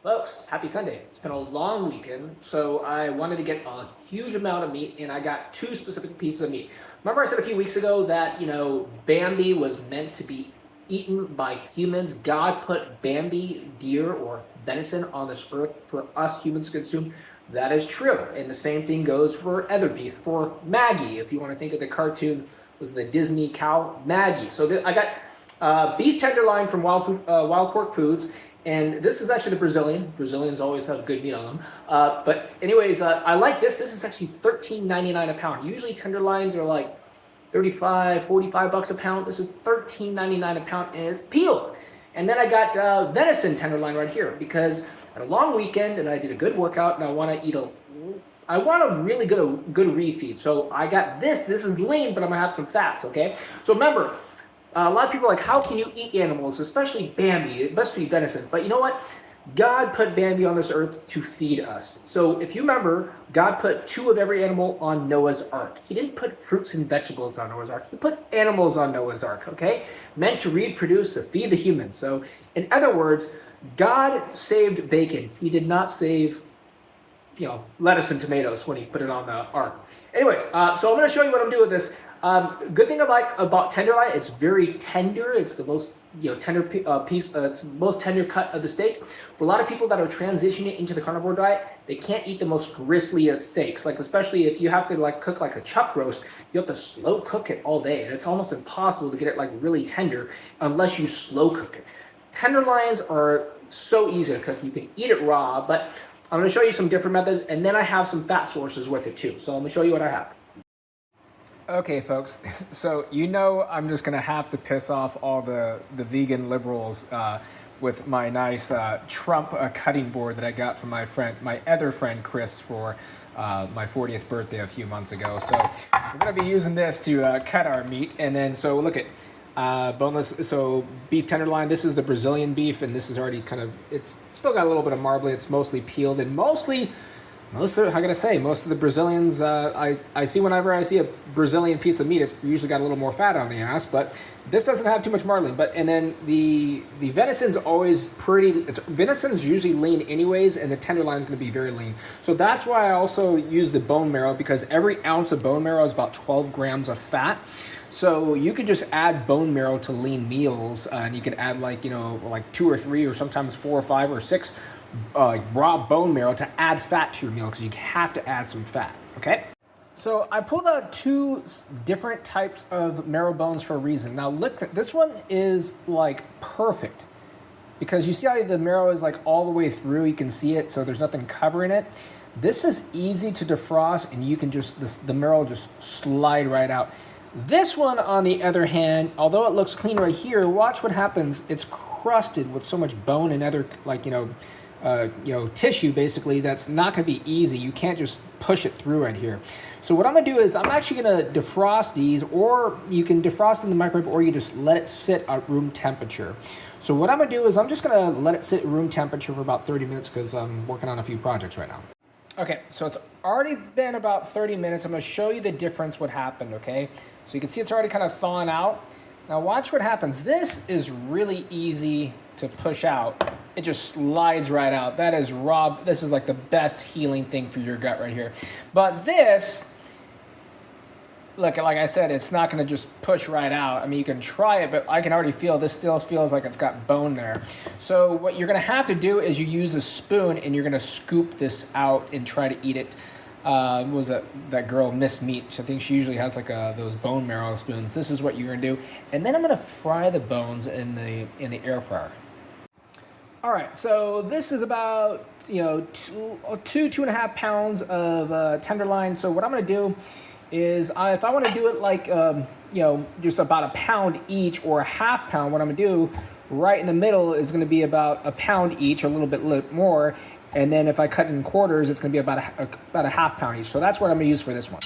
Folks, happy Sunday. It's been a long weekend, so I wanted to get a huge amount of meat, and I got two specific pieces of meat. Remember I said a few weeks ago that, Bambi was meant to be eaten by humans? God put Bambi, deer, or venison on this earth for us humans to consume. That is true, and the same thing goes for other beef, for Maggie, if you want to think of the cartoon, was the Disney cow, Maggie. So I got beef tenderloin from Wild Fork Foods, and this is actually the Brazilian. Brazilians always have good meat on them. But anyways, I like this. This is actually $13.99 a pound. Usually tenderloins are like 35, 45 bucks a pound. This is $13.99 a pound, and it's peeled. And then I got venison tenderloin right here because I had a long weekend and I did a good workout and I want a really good refeed. So I got this. This is lean, but I'm gonna have some fats. Okay. So remember, a lot of people are like, how can you eat animals, especially Bambi? It must be venison. But you know what? God put Bambi on this earth to feed us. So if you remember, God put two of every animal on Noah's Ark. He didn't put fruits and vegetables on Noah's Ark. He put animals on Noah's Ark, okay? Meant to reproduce, to feed the humans. So in other words, God saved bacon. He did not save lettuce and tomatoes when he put it on the ark. Anyways, so I'm going to show you what I'm doing with this. Good thing I like about tenderloin, it's very tender. It's the most tender piece. It's the most tender cut of the steak. For a lot of people that are transitioning into the carnivore diet, they can't eat the most gristly steaks. Like especially if you have to cook like a chuck roast, you have to slow cook it all day, and it's almost impossible to get it really tender unless you slow cook it. Tenderloins are so easy to cook. You can eat it raw, but I'm going to show you some different methods, and then I have some fat sources with it too. So I'm going to show you what I have. Okay, folks, so I'm just going to have to piss off all the vegan liberals with my nice Trump cutting board that I got from my other friend Chris for my 40th birthday a few months ago. So we're going to be using this to cut our meat, and then so look at boneless. So beef tenderloin. This is the Brazilian beef, and this is already it's still got a little bit of marbling. It's mostly peeled, and most of the Brazilians I see whenever I see a Brazilian piece of meat, it's usually got a little more fat on the ass, but this doesn't have too much marbling. And then the venison's always venison's usually lean anyways, and the tenderloin's going to be very lean. So that's why I also use the bone marrow, because every ounce of bone marrow is about 12 grams of fat. So you could just add bone marrow to lean meals, and you could add like 2 or 3 or sometimes 4 or 5 or 6 raw bone marrow to add fat to your meal, because you have to add some fat, okay? So I pulled out 2 different types of marrow bones for a reason. Now look, this one is perfect, because you see how the marrow is all the way through, you can see it, so there's nothing covering it. This is easy to defrost, and you can the marrow just slide right out. This one, on the other hand, although it looks clean right here, watch what happens. It's crusted with so much bone and other tissue, basically, that's not going to be easy. You can't just push it through right here. So what I'm going to do is I'm actually going to defrost these, or you can defrost in the microwave, or you just let it sit at room temperature. So what I'm going to do is I'm just going to let it sit at room temperature for about 30 minutes because I'm working on a few projects right now. Okay, so it's already been about 30 minutes. I'm going to show you the difference, what happened, okay? So you can see it's already kind of thawing out. Now watch what happens. This is really easy to push out. It just slides right out. That is raw. This is the best healing thing for your gut right here. But this, look, like I said, it's not going to just push right out. I mean, you can try it, but I can already feel this still feels like it's got bone there. So what you're going to have to do is you use a spoon, and you're going to scoop this out and try to eat it. What was that girl, Miss Meat? I think she usually has those bone marrow spoons. This is what you're going to do. And then I'm going to fry the bones in the air fryer. All right, so this is about 2.5 pounds of tenderloin. So what I'm going to do is if I want to do it just about a pound each or a half pound, what I'm going to do right in the middle is going to be about a pound each, or a little bit more. And then if I cut it in quarters, it's going to be about a half pound each. So that's what I'm going to use for this one.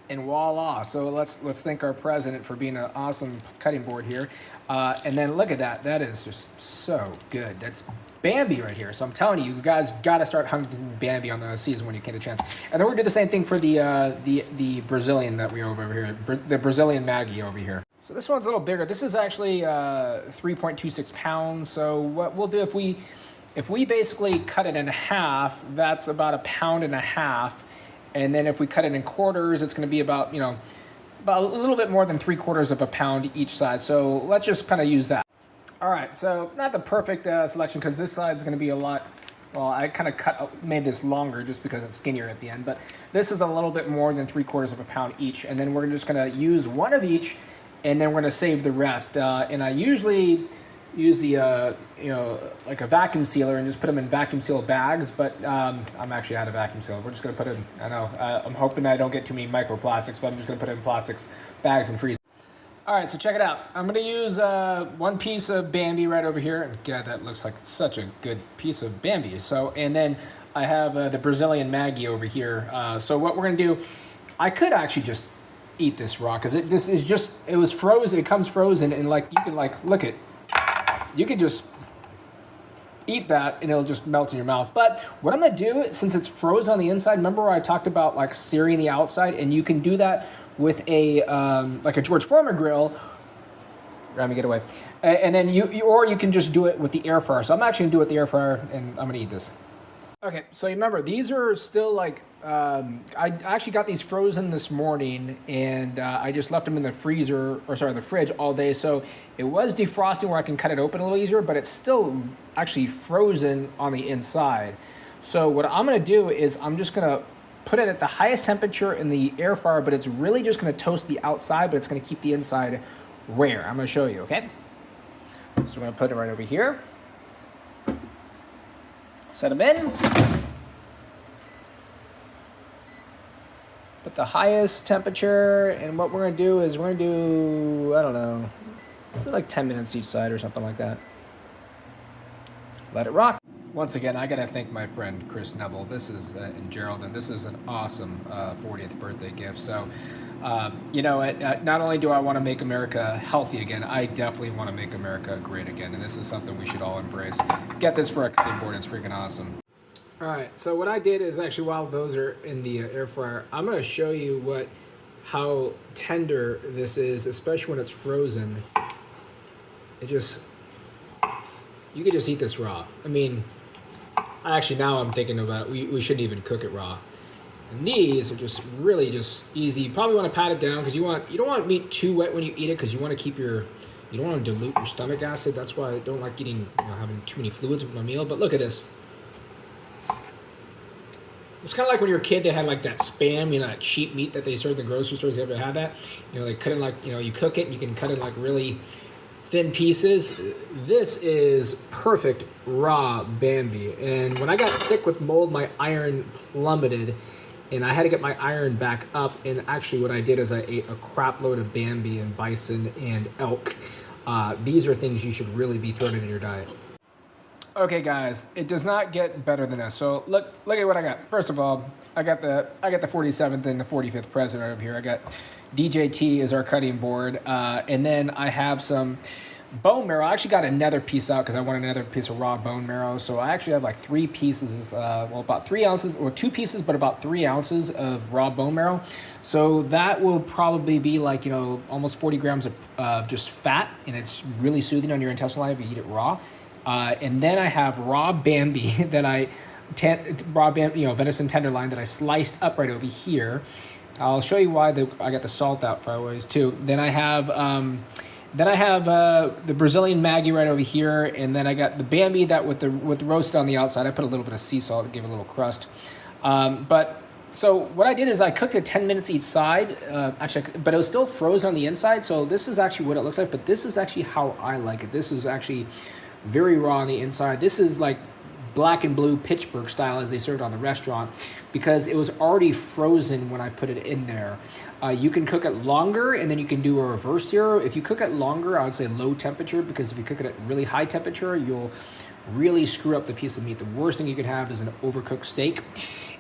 And voila. So let's thank our president for being an awesome cutting board here. And then look at that. That is just so good. That's Bambi right here. So I'm telling you, you guys got to start hunting Bambi on the season when you get a chance. And then we're going to do the same thing for the Brazilian that we have over here, the Brazilian Maggie over here. So this one's a little bigger. This is actually 3.26 pounds. So what we'll do, if we if we basically cut it in half, that's about 1.5 pounds. And then if we cut it in quarters, it's going to be about, you know, about a little bit more than 3/4 pound each side. So let's just kind of use that. All right, so not the perfect selection because this side is going to be a lot. Well, I kind of made this longer just because it's skinnier at the end, but this is a little bit more than 3/4 pound each. And then we're just going to use one of each, and then we're going to save the rest. And I usually use the, you know, like a vacuum sealer and just put them in vacuum sealed bags, but I'm actually out of vacuum sealer. We're just going to put it in, I know, I'm hoping I don't get too many microplastics, but I'm just going to put it in plastics bags and freeze. All right, so check it out. I'm going to use one piece of Bambi right over here. And God, that looks like such a good piece of Bambi. So, and then I have the Brazilian Maggie over here. So what we're going to do, I could actually just eat this raw because it was frozen. It comes frozen, and like you can like look at, you can just eat that and it'll just melt in your mouth. But what I'm going to do, since it's frozen on the inside, remember where I talked about like searing the outside, and you can do that with a like a George Foreman grill. Let me get away. And then you can just do it with the air fryer. So I'm actually gonna do it with the air fryer, and I'm gonna eat this. Okay, so remember, these are still like, I actually got these frozen this morning, and I just left them in the the fridge all day. So it was defrosting where I can cut it open a little easier, but it's still actually frozen on the inside. So what I'm gonna do is I'm just gonna put it at the highest temperature in the air fryer, but it's really just gonna toast the outside, but it's gonna keep the inside rare. I'm gonna show you, okay? So we're gonna put it right over here. Set them in. Put the highest temperature, and what we're gonna do is we're gonna do, I don't know, like 10 minutes each side or something like that. Let it rock. Once again, I gotta thank my friend Chris Neville. This is and Geraldine. This is an awesome 40th birthday gift. So, you know, not only do I want to make America healthy again, I definitely want to make America great again. And this is something we should all embrace. Get this for a cutting board. It's freaking awesome. All right. So what I did is actually, while those are in the air fryer, I'm gonna show you how tender this is, especially when it's frozen. You could just eat this raw. I mean, actually, now I'm thinking about it, we shouldn't even cook it raw. And these are just really just easy. You probably want to pat it down because you don't want meat too wet when you eat it, because you want to keep you don't want to dilute your stomach acid. That's why I don't like eating, having too many fluids with my meal. But look at this. It's kind of like when you were a kid, they had like that Spam, that cheap meat that they serve in the grocery stores. You ever had that? They cut it like, you cook it and you can cut it like really thin pieces. This is perfect raw Bambi. And when I got sick with mold, my iron plummeted, and I had to get my iron back up. And actually what I did is I ate a crap load of Bambi and bison and elk. These are things you should really be throwing in your diet. Okay, guys, it does not get better than this. So look at what I got. First of all, I got the 47th and the 45th president over here. I got DJT as our cutting board, and then I have some bone marrow. I actually got another piece out because I want another piece of raw bone marrow. So I actually have like 3 pieces, about 3 ounces, or 2 pieces, but about 3 ounces of raw bone marrow. So that will probably be like, almost 40 grams of just fat, and it's really soothing on your intestinal life if you eat it raw. And then I have raw Bambi that venison tenderloin that I sliced up right over here. I'll show you why I got the salt out for always too. Then I have the Brazilian Maggie right over here, and then I got the Bambi that with the roasted on the outside. I put a little bit of sea salt to give it a little crust. So what I did is I cooked it 10 minutes each side, but it was still frozen on the inside. So this is actually what it looks like, but this is actually how I like it. This is actually very raw on the inside. This is like black and blue Pittsburgh style as they served on the restaurant, because it was already frozen when I put it in there. You can cook it longer, and then you can do a reverse sear. If you cook it longer, I would say low temperature, because if you cook it at really high temperature, you'll really screw up the piece of meat. The worst thing you could have is an overcooked steak.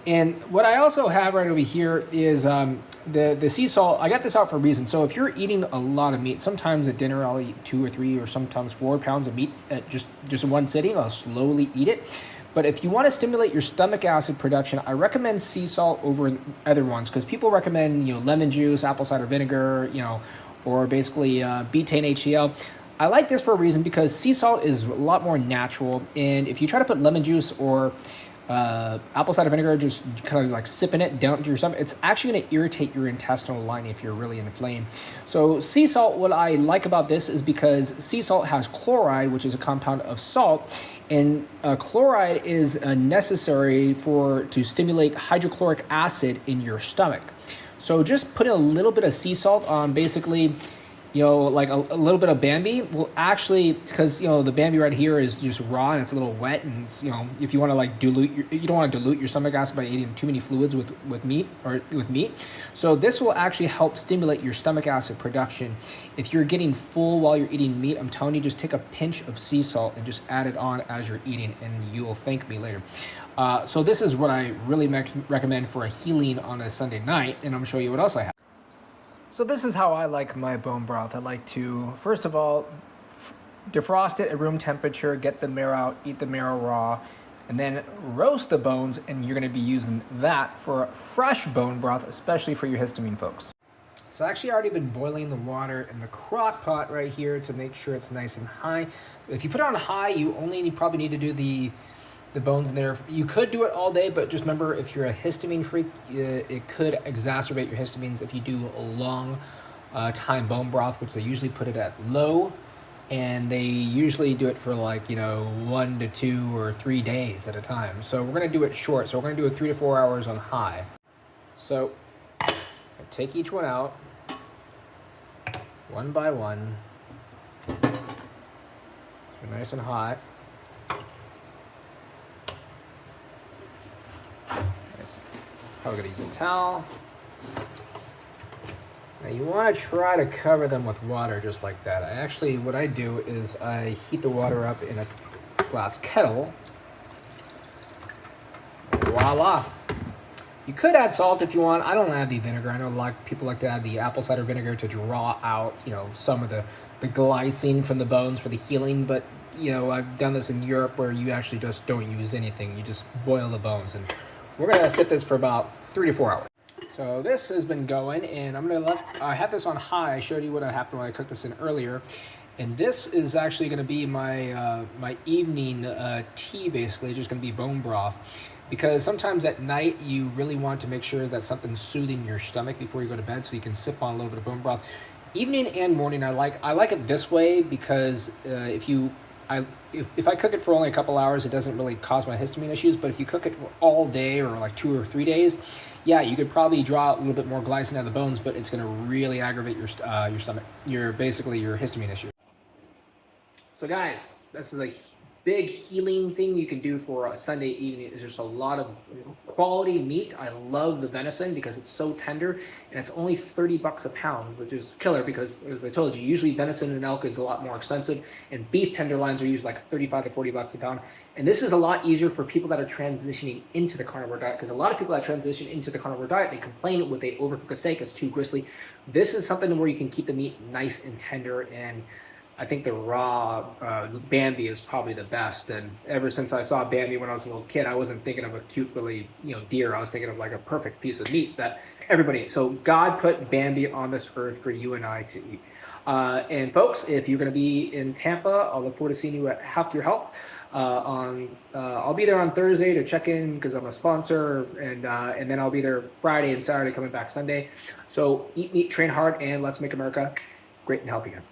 And what I also have right over here is the sea salt. I got this out for a reason. So if you're eating a lot of meat, sometimes at dinner I'll eat 2 or 3 or sometimes 4 pounds of meat at just one sitting. I'll slowly eat it. But if you want to stimulate your stomach acid production, I recommend sea salt over other ones, because people recommend lemon juice, apple cider vinegar, or basically betaine HCl. I like this for a reason because sea salt is a lot more natural, and if you try to put lemon juice or apple cider vinegar, just kind of like sipping it down to your stomach, it's actually going to irritate your intestinal lining if you're really inflamed. So sea salt, what I like about this is because sea salt has chloride, which is a compound of salt, and chloride is necessary to stimulate hydrochloric acid in your stomach. So just putting a little bit of sea salt on basically, like a little bit of Bambi will actually, because, the Bambi right here is just raw and it's a little wet, and it's, if you want to like you don't want to dilute your stomach acid by eating too many fluids with meat. So this will actually help stimulate your stomach acid production. If you're getting full while you're eating meat, I'm telling you, just take a pinch of sea salt and just add it on as you're eating, and you will thank me later. So this is what I really recommend for a healing on a Sunday night, and I'm gonna show you what else I have. So this is how I like my bone broth. I like to, first of all, defrost it at room temperature, get the marrow out, eat the marrow raw, and then roast the bones, and you're gonna be using that for fresh bone broth, especially for your histamine folks. So I actually already been boiling the water in the crock pot right here to make sure it's nice and high. If you put it on high, you probably need to do the bones in there. You could do it all day, but just remember, if you're a histamine freak, it could exacerbate your histamines if you do a long time bone broth, which they usually put it at low, and they usually do it for like 1 to 2 or 3 days at a time. So we're gonna do it short. So we're gonna do it 3 to 4 hours on high. So I take each one out one by one. They're nice and hot. Probably gonna use a towel. Now you want to try to cover them with water just like that. What I do is I heat the water up in a glass kettle. Voila! You could add salt if you want. I don't add the vinegar. I know a lot of people like to add the apple cider vinegar to draw out, some of the glycine from the bones for the healing. But I've done this in Europe where you actually just don't use anything. You just boil the bones, and we're gonna sit this for about 3 to 4 hours. So this has been going, and I have this on high. I showed you what happened when I cooked this in earlier. And this is actually gonna be my my evening tea, basically. It's just gonna be bone broth. Because sometimes at night you really want to make sure that something's soothing your stomach before you go to bed, so you can sip on a little bit of bone broth. Evening and morning, I like it this way because if I cook it for only a couple hours, it doesn't really cause my histamine issues. But if you cook it for all day or like 2 or 3 days, yeah, you could probably draw a little bit more glycine out of the bones, but it's going to really aggravate your stomach, your histamine issue. So guys, this is a big healing thing you can do for a Sunday evening. Is just a lot of quality meat. I love the venison because it's so tender, and it's only $30 a pound, which is killer because, as I told you, usually venison and elk is a lot more expensive, and beef tenderloins are usually like $35 to $40 a pound. And this is a lot easier for people that are transitioning into the carnivore diet, because a lot of people that transition into the carnivore diet, they complain when they overcook a steak, it's too gristly. This is something where you can keep the meat nice and tender, and I think the raw Bambi is probably the best. And ever since I saw Bambi when I was a little kid, I wasn't thinking of a cute, really, deer. I was thinking of like a perfect piece of meat that everybody eats. So God put Bambi on this earth for you and I to eat. And folks, if you're going to be in Tampa, I'll look forward to seeing you at Help Your Health. I'll be there on Thursday to check in because I'm a sponsor, and then I'll be there Friday and Saturday, coming back Sunday. So eat meat, train hard, and let's make America great and healthy again.